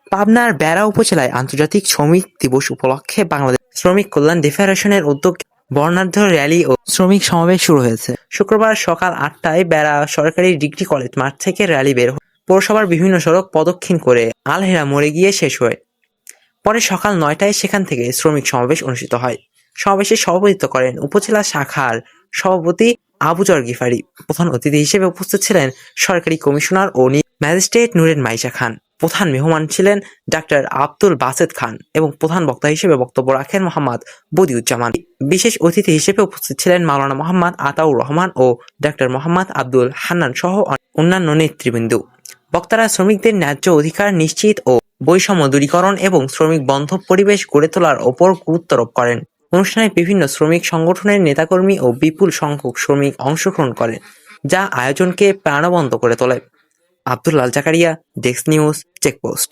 পাবনার বেড়া উপজেলায় আন্তর্জাতিক শ্রমিক দিবস উপলক্ষে বাংলাদেশ শ্রমিক কল্যাণ ফেডারেশনের উদ্যোগে বর্ণাঢ্য র্যালি ও শ্রমিক সমাবেশ শুরু হয়েছে। শুক্রবার সকাল ৮টায় বেড়া সরকারি ডিগ্রি কলেজ মাঠ থেকে র্যালি বের হয় পৌরসভার বিভিন্ন সড়ক প্রদক্ষিণ করে আলহেরা মোড়ে গিয়ে শেষ হয়। পরে সকাল ৯টায় সেখান থেকে শ্রমিক সমাবেশ অনুষ্ঠিত হয়। সমাবেশে সভাপতিত্ব করেন উপজেলা শাখার সভাপতি আবুজর গিফারি। প্রধান অতিথি হিসেবে উপস্থিত ছিলেন সরকারি কমিশনার ও ম্যাজিস্ট্রেট নুরেন মাইশা খান। প্রধান মেহমান ছিলেন ডাক্তার আব্দুল বাসেত খান এবং প্রধান বক্তা হিসেবে বক্তব্য রাখেন মোহাম্মদ বদিউজ্জামান। বিশেষ অতিথি হিসেবে উপস্থিত ছিলেন মাওলানা মোহাম্মদ আতাউর রহমান ও ডাক্তার মোহাম্মদ আব্দুল হান্নান সহ অন্যান্য নেতৃবৃন্দ। বক্তারা শ্রমিকদের ন্যায্য অধিকার নিশ্চিত ও বৈষম্য দূরীকরণ এবং শ্রমিক বান্ধব পরিবেশ গড়ে তোলার ওপর গুরুত্বারোপ করেন। অনুষ্ঠানে বিভিন্ন শ্রমিক সংগঠনের নেতাকর্মী ও বিপুল সংখ্যক শ্রমিক অংশগ্রহণ করেন, যা আয়োজনকে প্রাণবন্ত করে তোলে। Abdullah Zakaria, desk news, checkpost.